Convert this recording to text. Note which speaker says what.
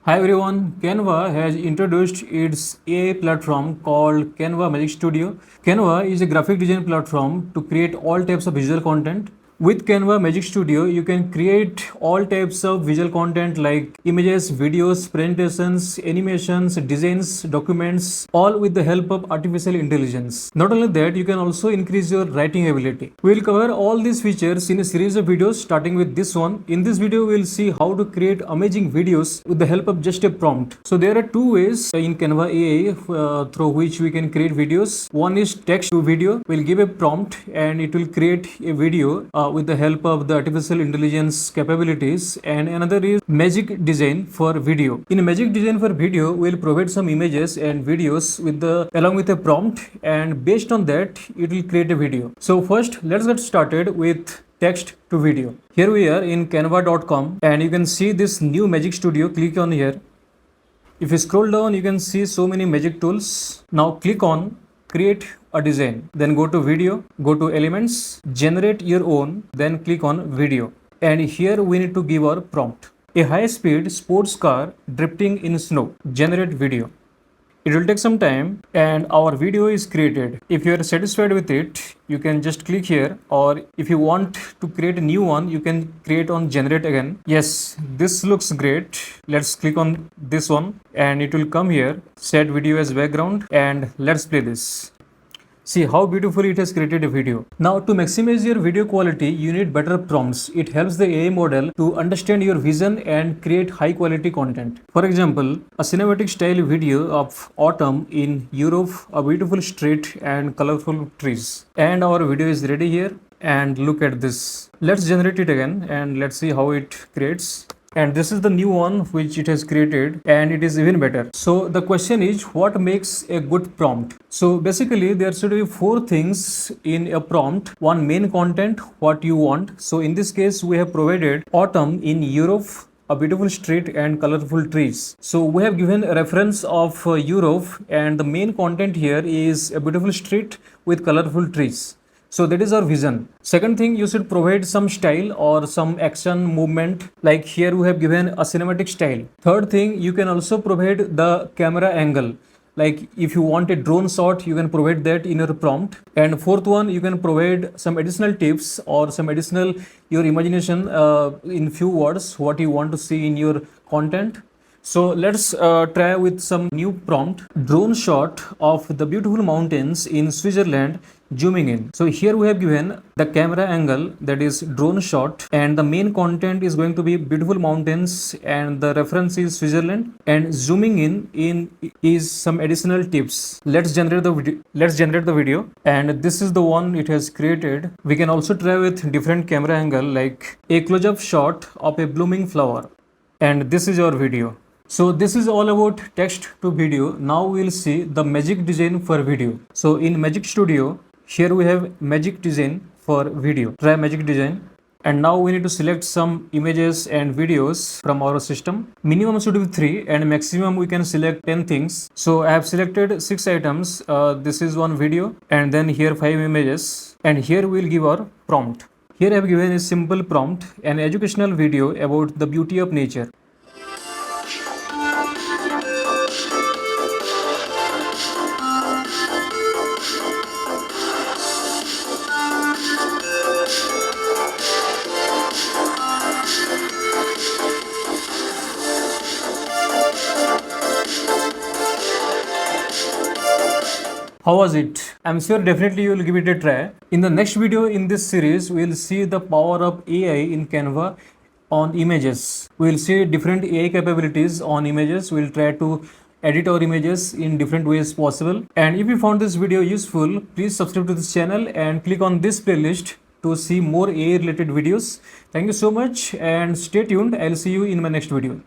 Speaker 1: Hi everyone, Canva has introduced its AI platform called Canva Magic Studio. Canva is a graphic design platform to create all types of visual content. With Canva Magic Studio, you can create all types of visual content like images, videos, presentations, animations, designs, documents, all with the help of artificial intelligence. Not only that, you can also increase your writing ability. We will cover all these features in a series of videos starting with this one. In this video, we will see how to create amazing videos with the help of just a prompt. So there are two ways in Canva AI through which we can create videos. One is text to video. We'll give a prompt and it will create a video with the help of the artificial intelligence capabilities, and another is magic design for video. In magic design for video, we'll provide some images and videos with the along with a prompt, and based on that it will create a video. So first let's get started with text to video. Here we are in canva.com and you can see this new Magic Studio. Click on here. If you scroll down, you can see so many magic tools. Now click on create a design, then go to video, go to elements, generate your own, then click on video, and here we need to give our prompt. A high speed sports car drifting in snow, generate video. It will take some time and our video is created. If you are satisfied with it, you can just click here, or if you want to create a new one, you can create on generate again. Yes, this looks great. Let's click on this one and it will come here, set video as background, and let's play this. See how beautifully it has created a video. Now to maximize your video quality, you need better prompts. It helps the AI model to understand your vision and create high quality content. For example, a cinematic style video of autumn in Europe, a beautiful street and colorful trees. And our video is ready here, and look at this. Let's generate it again and let's see how it creates. And this is the new one which it has created, and it is even better. So the question is, what makes a good prompt? So basically there should be four things in a prompt. One, main content, what you want. So in this case we have provided autumn in Europe, a beautiful street and colorful trees. So we have given a reference of Europe, and the main content here is a beautiful street with colorful trees. So that is our vision. Second thing, you should provide some style or some action movement, like here we have given a cinematic style. Third thing, you can also provide the camera angle. Like if you want a drone shot, you can provide that in your prompt. And fourth one, you can provide some additional tips or some additional your imagination in few words what you want to see in your content. So let's try with some new prompt. Drone shot of the beautiful mountains in Switzerland, zooming in. So here we have given the camera angle, that is drone shot, and the main content is going to be beautiful mountains and the reference is Switzerland, and zooming in is some additional tips. Let's generate the video, and this is the one it has created. We can also try with different camera angle, like a close-up shot of a blooming flower, and this is your video. So this is all about text to video. Now we will see the magic design for video. So in Magic Studio, here we have magic design for video. Try magic design. And now we need to select some images and videos from our system. Minimum should be 3 and maximum we can select 10 things. So I have selected 6 items. This is one video, and then here 5 images, and here we will give our prompt. Here I have given a simple prompt, an educational video about the beauty of nature. How was it? I'm sure definitely you will give it a try. In the next video in this series, we will see the power of AI in Canva on images. We will see different AI capabilities on images. We will try to edit our images in different ways possible. And if you found this video useful, please subscribe to this channel and click on this playlist to see more AI related videos. Thank you so much and stay tuned. I'll see you in my next video.